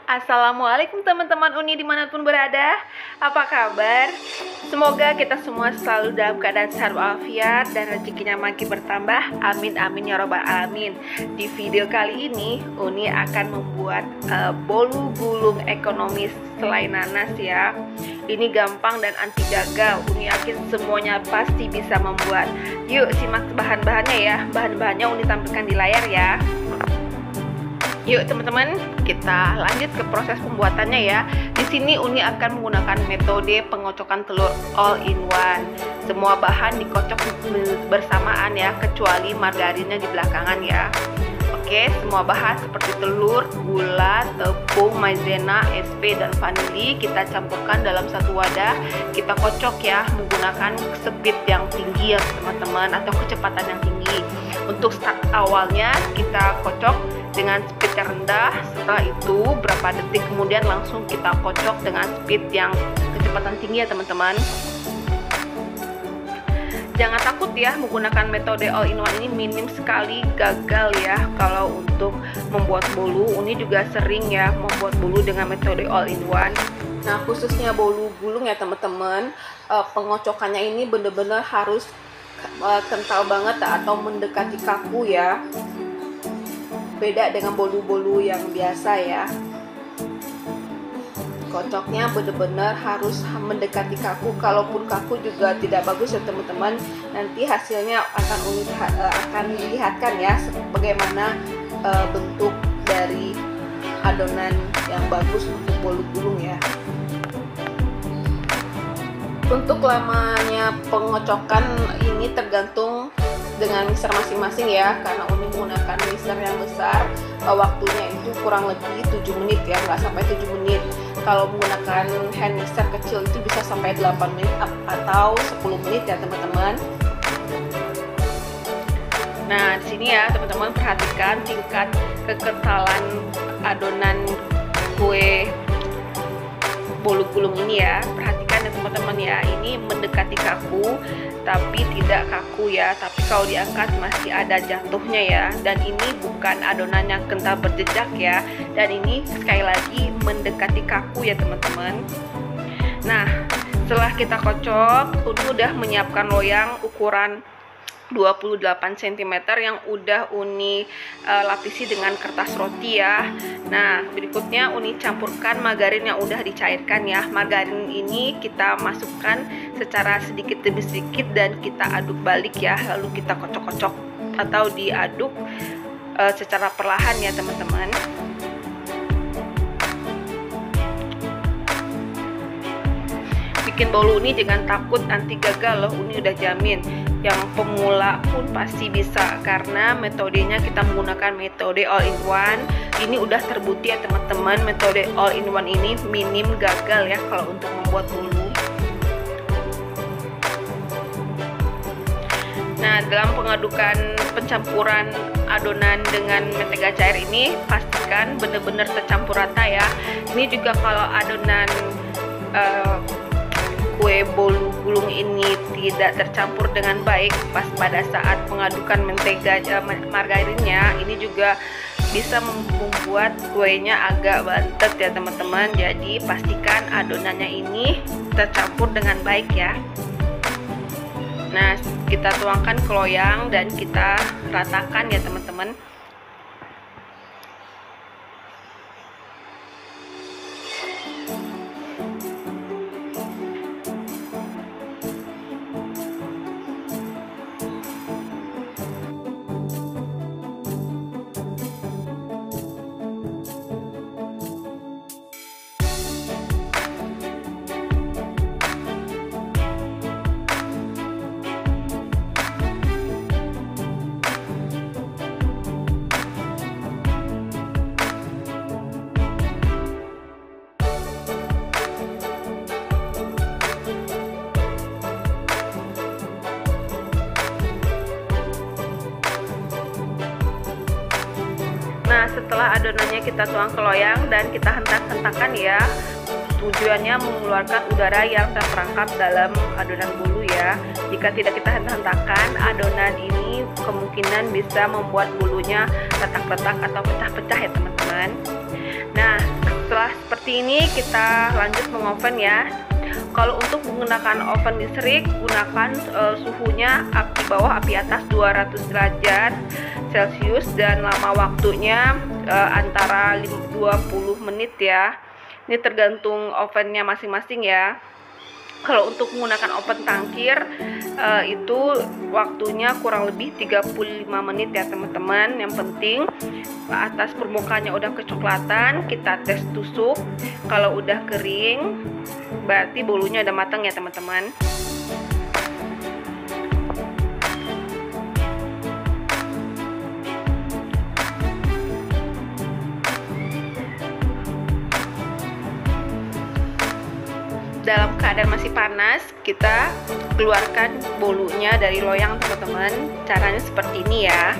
Assalamualaikum teman-teman Uni dimanapun berada. Apa kabar? Semoga kita semua selalu dalam keadaan sehat walafiat dan rezekinya makin bertambah. Amin amin ya robbal alamin. Di video kali ini Uni akan membuat bolu gulung ekonomis selai nanas ya. Ini gampang dan anti gagal. Uni yakin semuanya pasti bisa membuat. Yuk simak bahan-bahannya ya. Bahan-bahannya Uni tampilkan di layar ya. Yuk teman-teman, kita lanjut ke proses pembuatannya ya. Di sini Uni akan menggunakan metode pengocokan telur all in one. Semua bahan dikocok bersamaan ya, kecuali margarinnya di belakangan ya. Oke, semua bahan seperti telur, gula, tepung, maizena, SP, dan vanili kita campurkan dalam satu wadah. Kita kocok ya menggunakan speed yang tinggi ya teman-teman, atau kecepatan yang tinggi. Untuk start awalnya kita kocok dengan speed yang rendah. Setelah itu berapa detik kemudian langsung kita kocok dengan speed yang kecepatan tinggi ya teman-teman. Jangan takut ya menggunakan metode all in one ini, minim sekali gagal ya. Kalau untuk membuat bolu, Uni juga sering ya membuat bolu dengan metode all in one. Nah khususnya bolu gulung ya teman-teman, pengocokannya ini benar-benar harus kental banget atau mendekati kaku ya. Beda dengan bolu-bolu yang biasa ya. Kocoknya benar-benar harus mendekati kaku. Kalaupun kaku juga tidak bagus ya teman-teman. Nanti hasilnya akan dilihatkan ya bagaimana bentuk dari adonan yang bagus untuk bolu gulung ya. Untuk lamanya pengocokan ini tergantung dengan mixer masing-masing ya, karena Uni menggunakan mixer yang besar, waktunya itu kurang lebih 7 menit ya, nggak sampai 7 menit. Kalau menggunakan hand mixer kecil itu bisa sampai 8 menit atau 10 menit ya teman-teman. Nah di sini ya teman-teman, perhatikan tingkat kekentalan adonan kue bolu gulung ini ya. Perhatikan ya teman-teman ya, ini mendekati kaku tapi tidak kaku ya, tapi kalau diangkat masih ada jatuhnya ya. Dan ini bukan adonan yang kental berjejak ya, dan ini sekali lagi mendekati kaku ya teman-teman. Nah setelah kita kocok, udah menyiapkan loyang ukuran 28 cm yang udah Uni lapisi dengan kertas roti ya. Nah berikutnya Uni campurkan margarin yang udah dicairkan ya. Margarin ini kita masukkan secara sedikit demi sedikit dan kita aduk balik ya, lalu kita kocok-kocok atau diaduk secara perlahan ya teman-teman. Bikin bolu ini jangan takut anti gagal loh, Uni udah jamin. Yang pemula pun pasti bisa, karena metodenya kita menggunakan metode all in one. Ini udah terbukti ya teman-teman, metode all in one ini minim gagal ya kalau untuk membuat bolu. Nah dalam pengadukan pencampuran adonan dengan mentega cair ini, pastikan benar-benar tercampur rata ya. Ini juga kalau adonan kue bolu gulung ini tidak tercampur dengan baik pas pada saat mengadukan mentega margarinnya, ini juga bisa membuat kuenya agak bantet ya teman-teman. Jadi pastikan adonannya ini tercampur dengan baik ya. Nah kita tuangkan ke loyang dan kita ratakan ya teman-teman. Nah setelah adonannya kita tuang ke loyang dan kita hentak-hentakan ya, tujuannya mengeluarkan udara yang terperangkap dalam adonan bolu ya. Jika tidak kita hentak-hentakan, adonan ini kemungkinan bisa membuat bolunya retak-retak atau pecah-pecah ya teman-teman. Nah setelah seperti ini, kita lanjut mengoven ya. Kalau untuk menggunakan oven listrik, gunakan suhunya api bawah, api atas 200 derajat Celcius, dan lama waktunya antara 20 menit ya. Ini tergantung ovennya masing-masing ya. Kalau untuk menggunakan oven tangkir itu waktunya kurang lebih 35 menit ya teman-teman. Yang penting atas permukaannya udah kecoklatan, kita tes tusuk. Kalau udah kering berarti bolunya udah matang ya teman-teman. Dalam keadaan masih panas, kita keluarkan bolunya dari loyang teman-teman. Caranya seperti ini ya.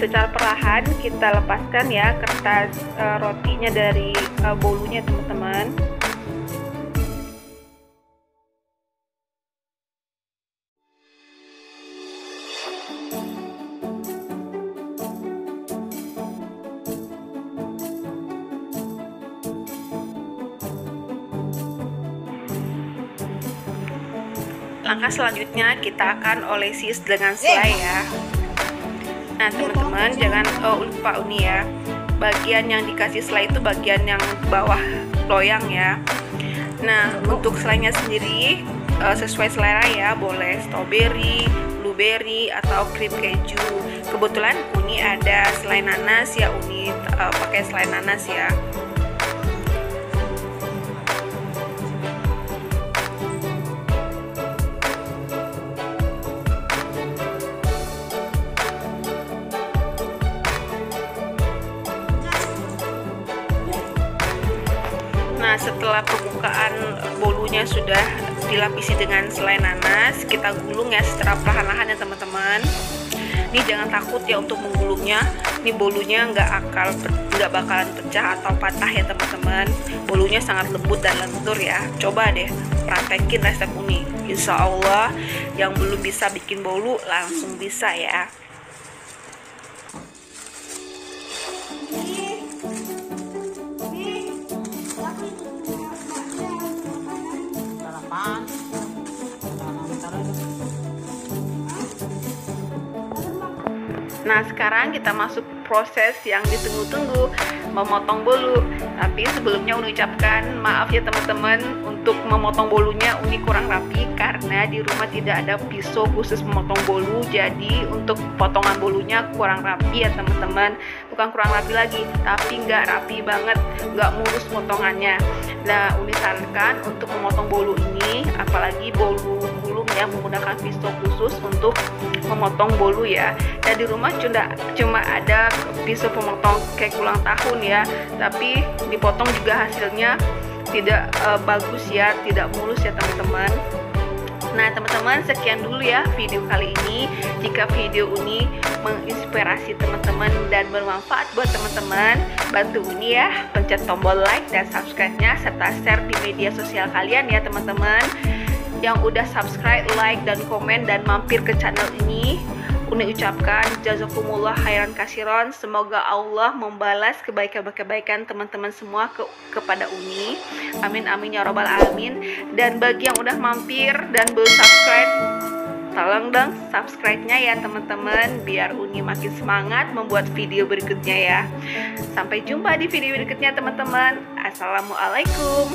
Secara perlahan kita lepaskan ya kertas rotinya dari bolunya teman-teman. Langkah selanjutnya kita akan olesi dengan selai ya. Nah teman-teman, jangan lupa Uni ya, bagian yang dikasih selai itu bagian yang bawah loyang ya. Nah untuk selainya sendiri sesuai selera ya, boleh strawberry, blueberry, atau krim keju. Kebetulan Uni ada selai nanas ya, Uni pakai selai nanas ya. Nah setelah permukaan bolunya sudah dilapisi dengan selai nanas, kita gulung ya secara perlahan-lahan ya teman-teman. Ini jangan takut ya untuk menggulungnya. Ini bolunya nggak bakalan pecah atau patah ya teman-teman. Bolunya sangat lembut dan lentur ya. Coba deh praktekin resep Uni. Insya Allah yang belum bisa bikin bolu langsung bisa ya. Nah sekarang kita masuk proses yang ditunggu-tunggu, memotong bolu. Tapi sebelumnya Uni ucapkan maaf ya teman-teman, untuk memotong bolunya Uni kurang rapi karena di rumah tidak ada pisau khusus memotong bolu. Jadi untuk potongan bolunya kurang rapi ya teman-teman. Bukan kurang rapi lagi, tapi nggak rapi banget, nggak mulus potongannya. Nah Uni sarankan untuk memotong bolu ini, apalagi bolu gulung ya, menggunakan pisau khusus untuk memotong bolu ya. Dan di rumah cuma ada pisau pemotong kek ulang tahun ya, tapi dipotong juga hasilnya tidak bagus ya, tidak mulus ya teman-teman. Nah teman-teman, sekian dulu ya video kali ini. Jika video Uni menginspirasi teman-teman dan bermanfaat buat teman-teman, bantu Uni ya, pencet tombol like dan subscribe-nya, serta share di media sosial kalian ya teman-teman. Yang udah subscribe, like, dan komen dan mampir ke channel ini, Uni ucapkan jazakumullah khairan kasiron. Semoga Allah membalas kebaikan-kebaikan teman-teman semua kepada Uni. Amin amin ya robbal alamin. Dan bagi yang udah mampir dan belum subscribe, tolong dong subscribe-nya ya teman-teman, biar Uni makin semangat membuat video berikutnya ya. Sampai jumpa di video berikutnya teman-teman. Assalamualaikum.